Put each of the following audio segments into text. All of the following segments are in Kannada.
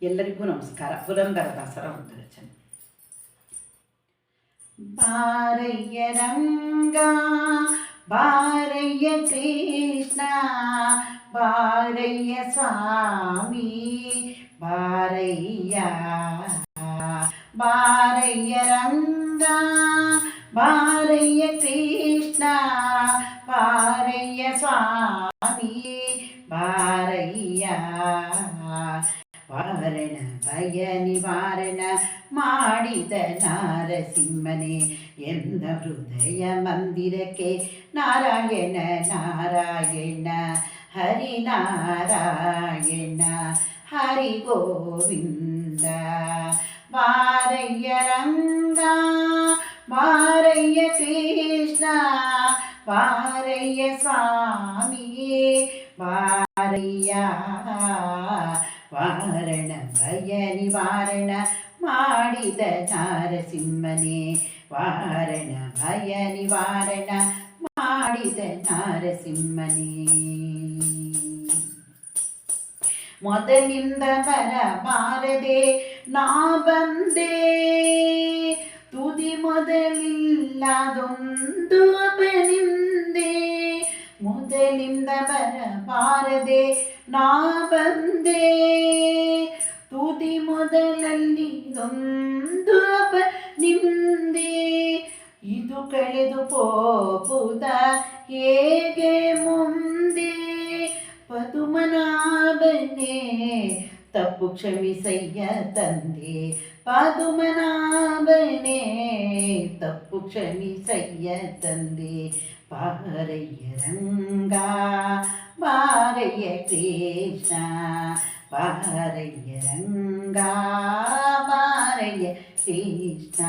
ಎಲ್ಲರಿಗೂ ನಮಸ್ಕಾರ. ಪುರಂದರದಾಸರ ಒಂದು ರಚನೆ. ಬಾರಯ್ಯ ರಂಗ ಬಾರಯ್ಯ ಕೃಷ್ಣ ಬಾರಯ್ಯ ಸ್ವಾಮಿ ಬಾರಯ್ಯ. ಬಾರಯ್ಯ ರಂಗ ಬಾರಯ್ಯ ಕೃಷ್ಣ ಬಾರಯ್ಯ ಸ್ವಾಮಿ ಬಾರಯ್ಯ. ವಾರಣ ಭಯ ನಿವಾರಣ ಮಾಡಿದ ನಾರಸಿಂಹನೇ ಎಂದ ಹೃದಯ ಮಂದಿರಕ್ಕೆ ನಾರಾಯಣ ನಾರಾಯಣ ಹರಿ ನಾರಾಯಣ ಹರಿ ಗೋವಿಂದ. ಬಾರಯ್ಯ ರಂಗ ಬಾರಯ್ಯ ಕೃಷ್ಣ ಬಾರಯ್ಯ ಸ್ವಾಮಿ ಬಾರಯ್ಯ. ವಾರಣ ಭಯ ನಿವಾರಣ ಮಾಡಿದ ನಾರಸಿಂಹನೇ ವಾರಣ ಭಯ ನಿವಾರಣ ಮಾಡಿದ ನಾರಸಿಂಹನೇ. ಮೊದಲಿಂದ ಬರಬಾರದೆ ನಾ ಬಂದೆ ತುದಿ ಮೊದಲಿಲ್ಲದೊಂದು ಅಪನಿಂದೆ. ಮೊದಲಿಂದ ಬರಬಾರದೆ ನಾ ಬಂದೆ ತುದಿ ಮೊದಲಲ್ಲಿ ಒಂದು ಅಪನಿಂದೆ. ಇದು ಕಳೆದು ಪೋಪುದ ಹೇಗೆ ಮುಂದೆ ಪದುಮನಾಭನೇ ತಪ್ಪು ಕ್ಷಮಿಸಯ್ಯ ತಂದೆ. ಪದುಮನಾಭನೇ ತಪ್ಪು ಕ್ಷಮಿಸಯ್ಯ ತಂದೆ. ಬಾರಯ್ಯ ರಂಗ ಬಾರಯ್ಯ ಕೃಷ್ಣ ಬಾರಯ್ಯ ರಂಗ ಬಾರಯ್ಯ ಕೃಷ್ಣ.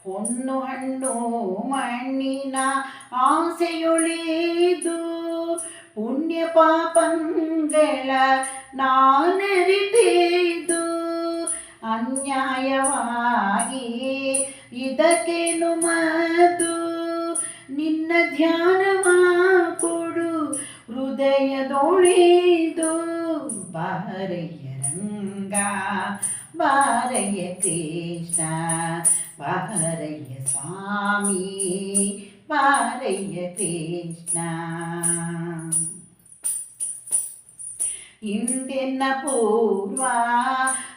ಹೊನ್ನು ಹಣ್ಣು ಮಣ್ಣಿನ ಆಸೆಯೊಳಿದು ಪುಣ್ಯ ಪಾಪಂಗಳ ನಾನರಿತೇದು ಅನ್ಯಾಯವಾಗಿ ಇದಕ್ಕೇನು ಮದು ನಿನ್ನ ಧ್ಯಾನವ ಕೊಡು ಹೃದಯದೊಳಿದು. ಬಾರಯ್ಯ ರಂಗ ಬಾರಯ್ಯ ಕೃಷ್ಣ ಬಾರಯ್ಯ ಸ್ವಾಮಿ ಬಾರಯ್ಯ ಕೃಷ್ಣ. ಹಿಂದೆನ್ನ ಪೂರ್ವ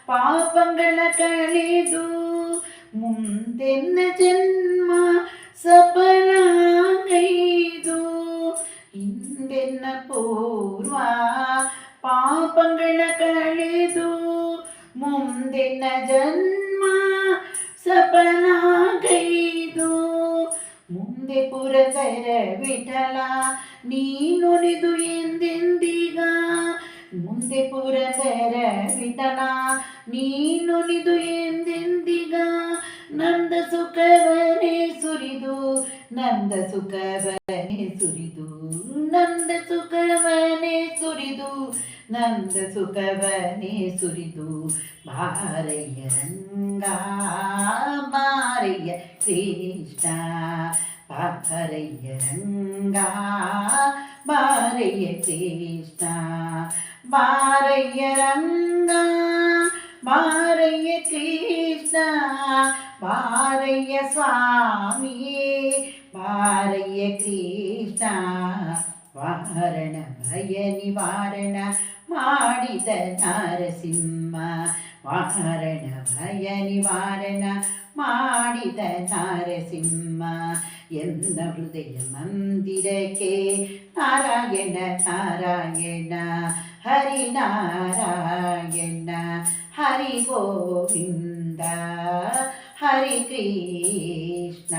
ಪಾಪಗಳ ಕಳೆದು ಮುಂದೆನ್ನ ಜನ್ಮ ಸಫಲಗೈದು. ಹಿಂದೆನ್ನ ಪೂರ್ವ ಪಾಪಗಳ ಕಳೆದು ಮುಂದೆನ್ನ ಜನ್ಮ ಸಫಲಗೈದು. ಮುಂದೆ ಪುರಂದರ ವಿಠಲ ನೀನುಳಿದು ಎಂದೆಂದಿಗ. ಮುಂದೆ ಪುರಂದರ ವಿಠಲ ನೀನುಳಿದು ಎಂದೆಂದಿಗ. ನಂದ ಸುಖವನೇ ಸುರಿದು ನಂದ ಸುಖವನೇ ಸುರಿದು ನಂದ ಸುಖವನೇ ಸುರಿದು ನಂದ ಸುಖವನೇ ಸುರಿದು. ಬಾರಯ್ಯ ರಂಗ ಬಾರಯ್ಯ ಕೃಷ್ಣ ಬಾರಯ್ಯ ರಂಗ ಬಾರಯ್ಯ ಕೃಷ್ಣ. ಬಾರಯ್ಯ ರಂಗ ಬಾರಯ್ಯ ಕೃಷ್ಣ ಬಾರಯ್ಯ ಸ್ವಾಮಿ ಬಾರಯ್ಯ ಕೃಷ್ಣ. ವಾರಣ ಭಯ ನಿವಾರಣ ಮಾಡಿದ ನಾರಸಿಂಹ ವಾರಣ ಭಯ ನಿವಾರಣ ಮಾಡಿದ ನಾರಸಿಂಹ ಎಂದ ಹೃದಯ ಮಂದಿರಕ್ಕೆ ನಾರಾಯಣ ನಾರಾಯಣ ಹರಿ ನಾರಾಯಣ ಹರಿ ಗೋವಿಂದ ಹರಿ ಕೃಷ್ಣ.